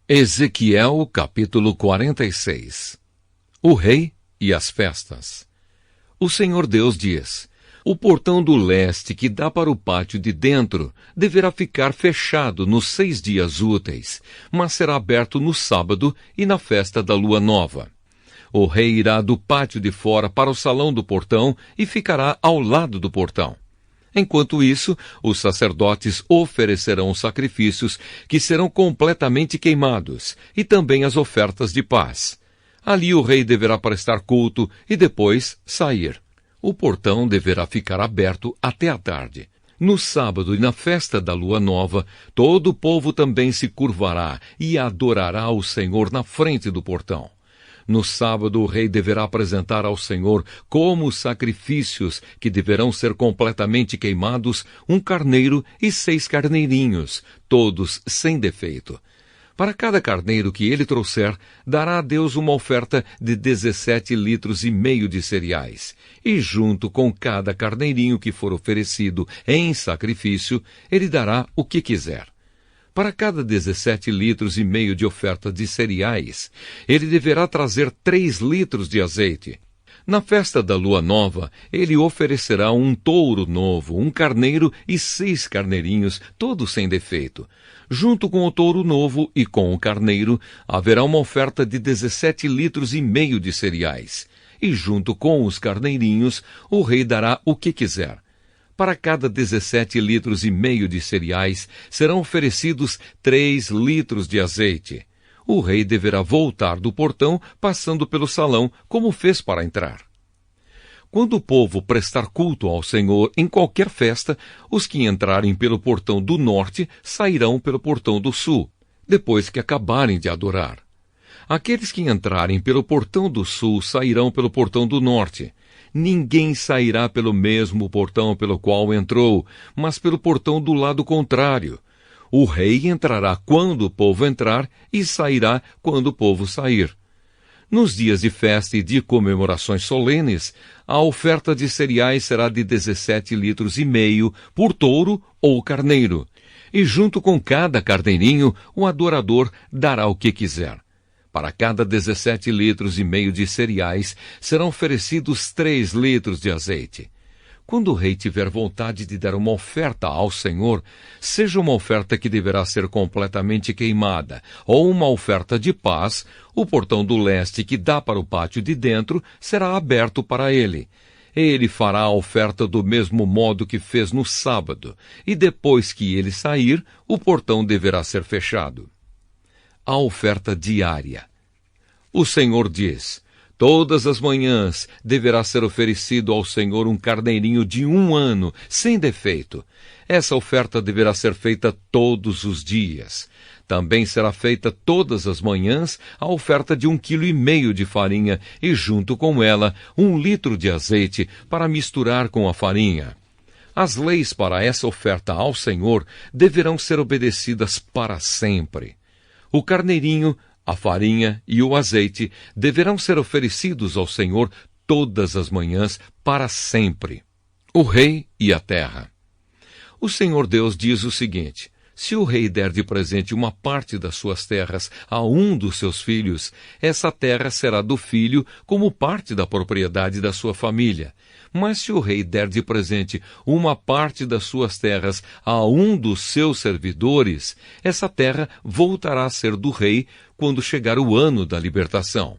Ezequiel capítulo 46. O rei e as festas. O Senhor Deus diz: o portão do leste que dá para o pátio de dentro deverá ficar fechado nos 6 dias úteis, mas será aberto no sábado e na festa da lua nova. O rei irá do pátio de fora para o salão do portão e ficará ao lado do portão. Enquanto isso, os sacerdotes oferecerão sacrifícios que serão completamente queimados e também as ofertas de paz. Ali o rei deverá prestar culto e depois sair. O portão deverá ficar aberto até a tarde. No sábado e na festa da lua nova, todo o povo também se curvará e adorará o Senhor na frente do portão. No sábado, o rei deverá apresentar ao Senhor, como sacrifícios que deverão ser completamente queimados, um carneiro e 6 carneirinhos, todos sem defeito. Para cada carneiro que ele trouxer, dará a Deus uma oferta de 17,5 litros de cereais. E junto com cada carneirinho que for oferecido em sacrifício, ele dará o que quiser. Para cada 17,5 litros de oferta de cereais, ele deverá trazer 3 litros de azeite. Na festa da lua nova, ele oferecerá um touro novo, um carneiro e 6 carneirinhos, todos sem defeito. Junto com o touro novo e com o carneiro, haverá uma oferta de 17,5 litros de cereais. E junto com os carneirinhos, o rei dará o que quiser. Para cada 17,5 litros de cereais, serão oferecidos 3 litros de azeite. O rei deverá voltar do portão, passando pelo salão, como fez para entrar. Quando o povo prestar culto ao Senhor em qualquer festa, os que entrarem pelo portão do norte sairão pelo portão do sul, depois que acabarem de adorar. Aqueles que entrarem pelo portão do sul sairão pelo portão do norte. Ninguém sairá pelo mesmo portão pelo qual entrou, mas pelo portão do lado contrário. O rei entrará quando o povo entrar e sairá quando o povo sair. Nos dias de festa e de comemorações solenes, a oferta de cereais será de 17,5 litros por touro ou carneiro. E junto com cada carneirinho, o adorador dará o que quiser. Para cada 17,5 litros de cereais, serão oferecidos 3 litros de azeite. Quando o rei tiver vontade de dar uma oferta ao Senhor, seja uma oferta que deverá ser completamente queimada, ou uma oferta de paz, o portão do leste que dá para o pátio de dentro será aberto para ele. Ele fará a oferta do mesmo modo que fez no sábado, e depois que ele sair, o portão deverá ser fechado. A oferta diária. O Senhor diz: todas as manhãs deverá ser oferecido ao Senhor um carneirinho de 1 ano, sem defeito. Essa oferta deverá ser feita todos os dias. Também será feita todas as manhãs a oferta de 1,5 kg de farinha e, junto com ela, 1 litro de azeite para misturar com a farinha. As leis para essa oferta ao Senhor deverão ser obedecidas para sempre. O carneirinho, a farinha e o azeite deverão ser oferecidos ao Senhor todas as manhãs para sempre. O rei e a terra. O Senhor Deus diz o seguinte: se o rei der de presente uma parte das suas terras a um dos seus filhos, essa terra será do filho como parte da propriedade da sua família. Mas se o rei der de presente uma parte das suas terras a um dos seus servidores, essa terra voltará a ser do rei quando chegar o ano da libertação.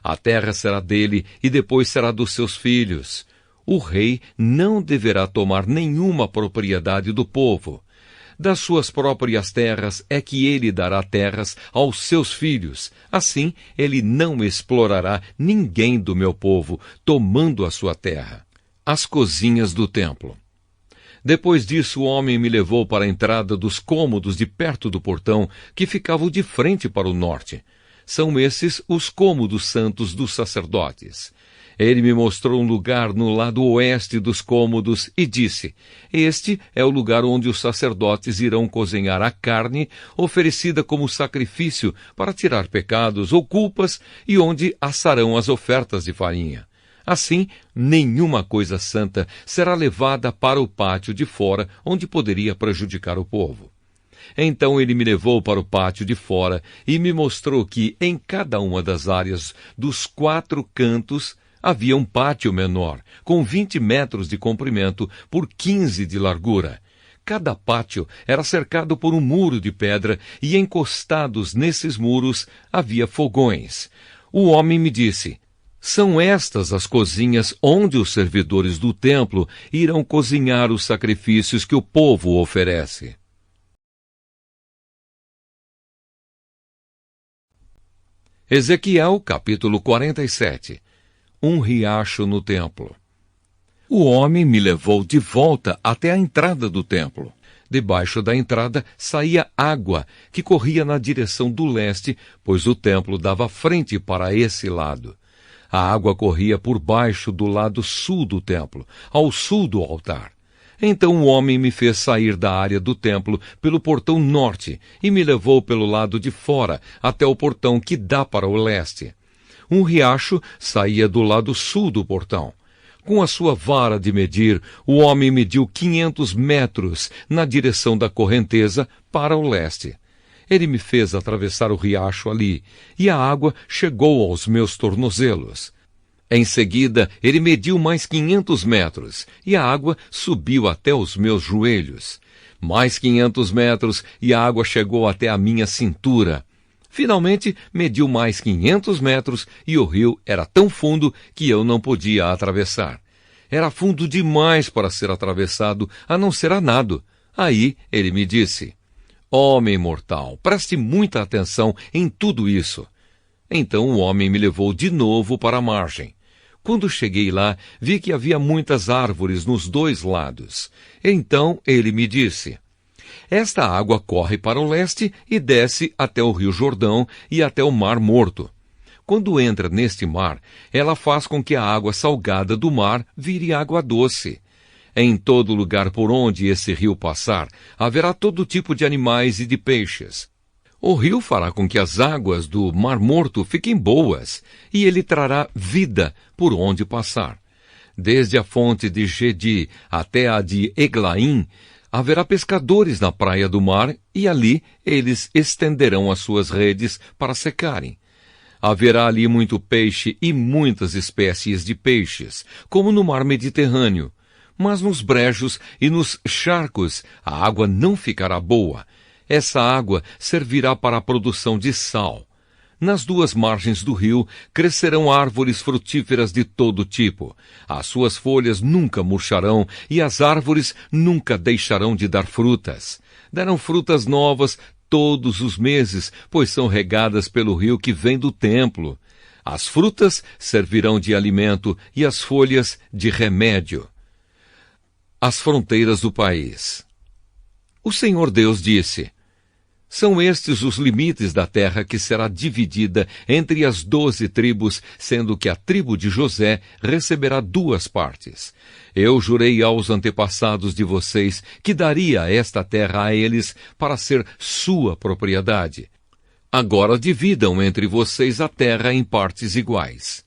A terra será dele e depois será dos seus filhos. O rei não deverá tomar nenhuma propriedade do povo. Das suas próprias terras é que ele dará terras aos seus filhos. Assim, ele não explorará ninguém do meu povo, tomando a sua terra. As cozinhas do templo. Depois disso, o homem me levou para a entrada dos cômodos de perto do portão, que ficavam de frente para o norte. São esses os cômodos santos dos sacerdotes. Ele me mostrou um lugar no lado oeste dos cômodos e disse: este é o lugar onde os sacerdotes irão cozinhar a carne oferecida como sacrifício para tirar pecados ou culpas e onde assarão as ofertas de farinha. Assim, nenhuma coisa santa será levada para o pátio de fora, onde poderia prejudicar o povo. Então ele me levou para o pátio de fora e me mostrou que em cada uma das áreas dos 4 cantos havia um pátio menor, com 20 metros de comprimento por 15 de largura. Cada pátio era cercado por um muro de pedra e encostados nesses muros havia fogões. O homem me disse: são estas as cozinhas onde os servidores do templo irão cozinhar os sacrifícios que o povo oferece. Ezequiel, capítulo 47. Um riacho no templo. O homem me levou de volta até a entrada do templo. Debaixo da entrada saía água, que corria na direção do leste, pois o templo dava frente para esse lado. A água corria por baixo do lado sul do templo, ao sul do altar. Então o homem me fez sair da área do templo pelo portão norte e me levou pelo lado de fora até o portão que dá para o leste. Um riacho saía do lado sul do portão. Com a sua vara de medir, o homem mediu 500 metros na direção da correnteza para o leste. Ele me fez atravessar o riacho ali, e a água chegou aos meus tornozelos. Em seguida, ele mediu mais 500 metros, e a água subiu até os meus joelhos. Mais 500 metros, e a água chegou até a minha cintura. Finalmente, mediu mais 500 metros, e o rio era tão fundo que eu não podia atravessar. Era fundo demais para ser atravessado, a não ser a nado. Aí ele me disse: homem mortal, preste muita atenção em tudo isso. Então o homem me levou de novo para a margem. Quando cheguei lá, vi que havia muitas árvores nos 2 lados. Então ele me disse: esta água corre para o leste e desce até o rio Jordão e até o Mar Morto. Quando entra neste mar, ela faz com que a água salgada do mar vire água doce. Em todo lugar por onde esse rio passar, haverá todo tipo de animais e de peixes. O rio fará com que as águas do Mar Morto fiquem boas, e ele trará vida por onde passar. Desde a fonte de Gedi até a de Eglaim, haverá pescadores na praia do mar, e ali eles estenderão as suas redes para secarem. Haverá ali muito peixe e muitas espécies de peixes, como no mar Mediterrâneo. Mas nos brejos e nos charcos a água não ficará boa. Essa água servirá para a produção de sal. Nas 2 margens do rio crescerão árvores frutíferas de todo tipo. As suas folhas nunca murcharão e as árvores nunca deixarão de dar frutas. Darão frutas novas todos os meses, pois são regadas pelo rio que vem do templo. As frutas servirão de alimento e as folhas de remédio. As fronteiras do país. O Senhor Deus disse: são estes os limites da terra que será dividida entre as 12 tribos, sendo que a tribo de José receberá 2 partes. Eu jurei aos antepassados de vocês que daria esta terra a eles para ser sua propriedade. Agora dividam entre vocês a terra em partes iguais.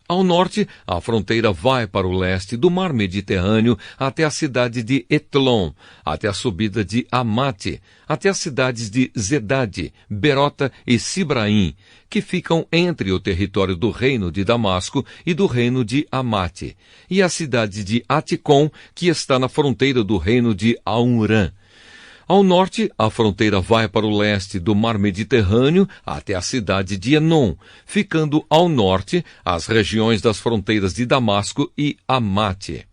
Ao norte, a fronteira vai para o leste do mar Mediterrâneo até a cidade de Etlon, até a subida de Amate, até as cidades de Zedade, Berota e Sibraim, que ficam entre o território do reino de Damasco e do reino de Amate, e a cidade de Aticom, que está na fronteira do reino de Aunrã. Ao norte, a fronteira vai para o leste do mar Mediterrâneo até a cidade de Enom, ficando ao norte as regiões das fronteiras de Damasco e Amate.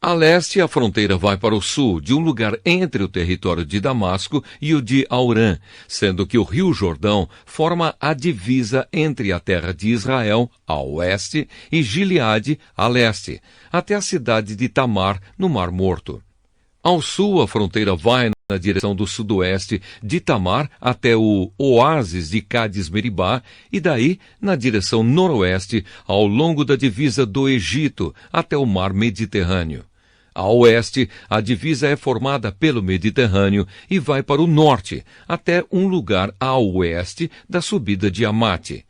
A leste, a fronteira vai para o sul, de um lugar entre o território de Damasco e o de Aurã, sendo que o rio Jordão forma a divisa entre a terra de Israel, a oeste, e Gileade, a leste, até a cidade de Tamar, no Mar Morto. Ao sul, a fronteira vai na direção do sudoeste de Tamar até o oásis de Cádiz-Meribá e daí na direção noroeste ao longo da divisa do Egito até o mar Mediterrâneo. A oeste, a divisa é formada pelo Mediterrâneo e vai para o norte até um lugar a oeste da subida de Amate.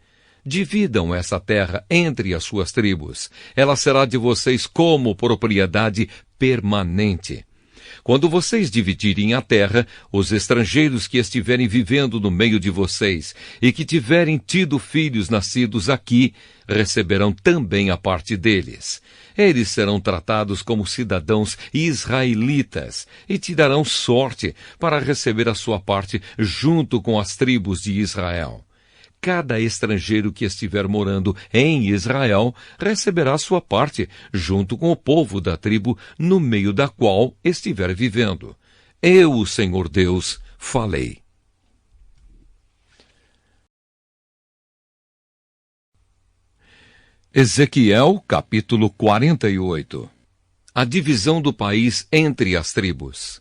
Dividam essa terra entre as suas tribos. Ela será de vocês como propriedade permanente. Quando vocês dividirem a terra, os estrangeiros que estiverem vivendo no meio de vocês e que tiverem tido filhos nascidos aqui, receberão também a parte deles. Eles serão tratados como cidadãos israelitas e te darão sorte para receber a sua parte junto com as tribos de Israel. Cada estrangeiro que estiver morando em Israel receberá sua parte junto com o povo da tribo no meio da qual estiver vivendo. Eu, o Senhor Deus, falei. Ezequiel, capítulo 48. A divisão do país entre as tribos.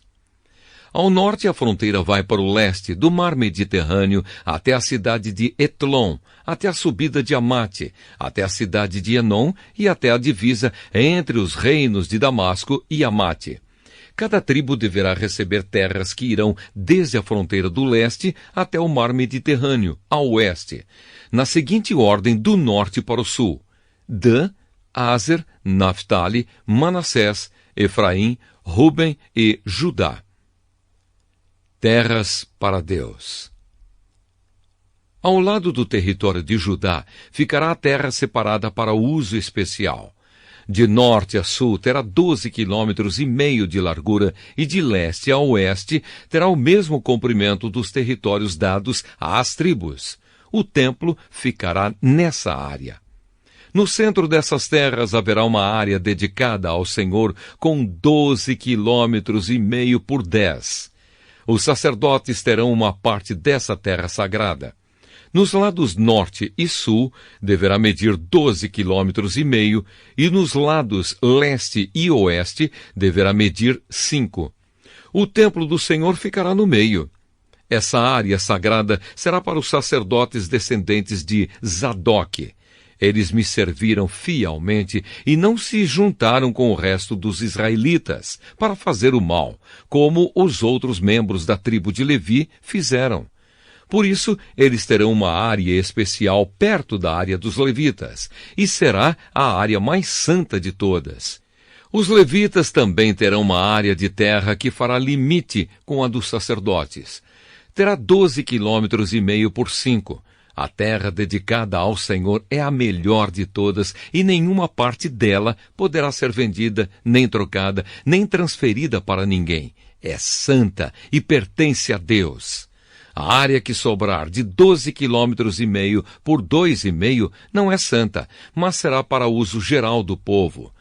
Ao norte, a fronteira vai para o leste, do mar Mediterrâneo até a cidade de Etlon, até a subida de Amate, até a cidade de Enom e até a divisa entre os reinos de Damasco e Amate. Cada tribo deverá receber terras que irão desde a fronteira do leste até o mar Mediterrâneo, ao oeste, na seguinte ordem do norte para o sul: Dan, Aser, Naphtali, Manassés, Efraim, Ruben e Judá. Terras para Deus. Ao lado do território de Judá ficará a terra separada para uso especial. De norte a sul terá 12,5 quilômetros de largura e de leste a oeste terá o mesmo comprimento dos territórios dados às tribos. O templo ficará nessa área. No centro dessas terras haverá uma área dedicada ao Senhor com 12,5 quilômetros por 10. Os sacerdotes terão uma parte dessa terra sagrada. Nos lados norte e sul deverá medir 12,5 quilômetros e nos lados leste e oeste deverá medir 5. O templo do Senhor ficará no meio. Essa área sagrada será para os sacerdotes descendentes de Zadok. Eles me serviram fielmente e não se juntaram com o resto dos israelitas para fazer o mal, como os outros membros da tribo de Levi fizeram. Por isso, eles terão uma área especial perto da área dos levitas, e será a área mais santa de todas. Os levitas também terão uma área de terra que fará limite com a dos sacerdotes. Terá 12,5 quilômetros por 5. A terra dedicada ao Senhor é a melhor de todas e nenhuma parte dela poderá ser vendida, nem trocada, nem transferida para ninguém. É santa e pertence a Deus. A área que sobrar de 12,5 quilômetros por 2,5 não é santa, mas será para uso geral do povo.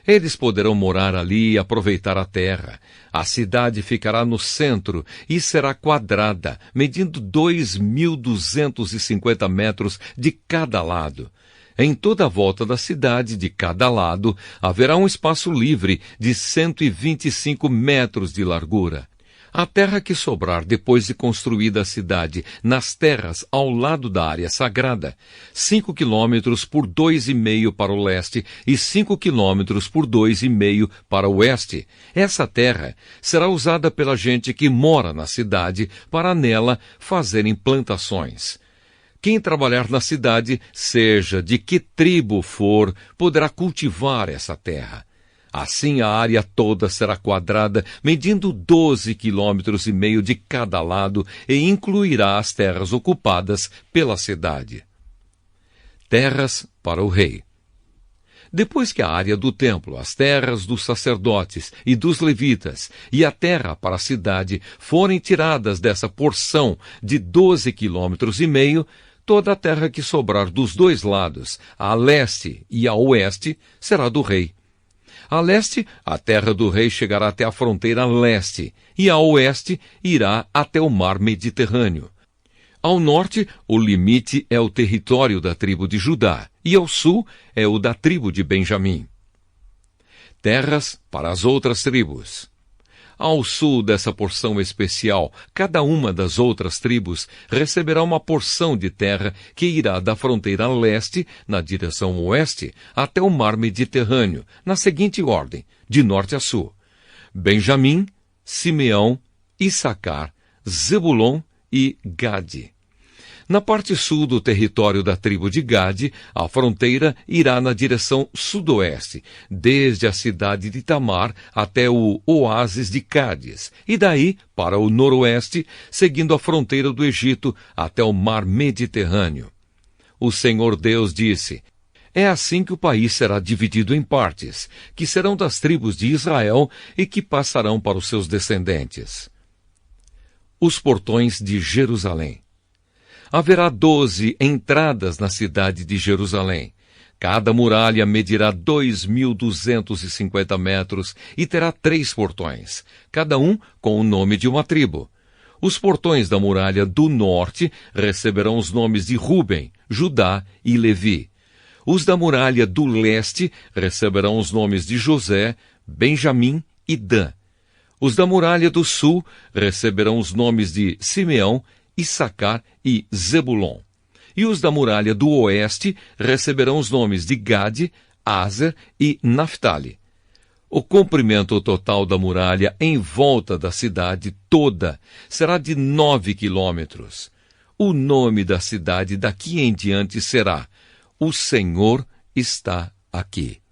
Eles poderão morar ali e aproveitar a terra. A cidade ficará no centro e será quadrada, medindo 2.250 metros de cada lado. Em toda a volta da cidade, de cada lado, haverá um espaço livre de 125 metros de largura. A terra que sobrar depois de construída a cidade, nas terras ao lado da área sagrada, 5 quilômetros por 2,5 para o leste e 5 quilômetros por 2,5 para o oeste. Essa terra será usada pela gente que mora na cidade para nela fazerem plantações. Quem trabalhar na cidade, seja de que tribo for, poderá cultivar essa terra. Assim a área toda será quadrada, medindo 12,5 quilômetros de cada lado e incluirá as terras ocupadas pela cidade. Terras para o rei. Depois que a área do templo, as terras dos sacerdotes e dos levitas e a terra para a cidade forem tiradas dessa porção de 12,5 quilômetros, toda a terra que sobrar dos dois lados, a leste e a oeste, será do rei. A leste, a terra do rei chegará até a fronteira leste, e a oeste irá até o mar Mediterrâneo. Ao norte, o limite é o território da tribo de Judá, e ao sul é o da tribo de Benjamim. Terras para as outras tribos. Ao sul dessa porção especial, cada uma das outras tribos receberá uma porção de terra que irá da fronteira leste, na direção oeste, até o mar Mediterrâneo, na seguinte ordem, de norte a sul: Benjamim, Simeão, Issacar, Zebulon e Gade. Na parte sul do território da tribo de Gade, a fronteira irá na direção sudoeste, desde a cidade de Tamar até o oásis de Cádiz, e daí para o noroeste, seguindo a fronteira do Egito até o mar Mediterrâneo. O Senhor Deus disse: é assim que o país será dividido em partes, que serão das tribos de Israel e que passarão para os seus descendentes. Os portões de Jerusalém. Haverá 12 entradas na cidade de Jerusalém. Cada muralha medirá 2.250 metros e terá 3 portões, cada um com o nome de uma tribo. Os portões da muralha do norte receberão os nomes de Ruben, Judá e Levi. Os da muralha do leste receberão os nomes de José, Benjamim e Dan. Os da muralha do sul receberão os nomes de Simeão, Issacar e Zebulon. E os da muralha do oeste receberão os nomes de Gade, Aser e Naftali. O comprimento total da muralha em volta da cidade toda será de 9 quilômetros. O nome da cidade daqui em diante será: O Senhor está aqui.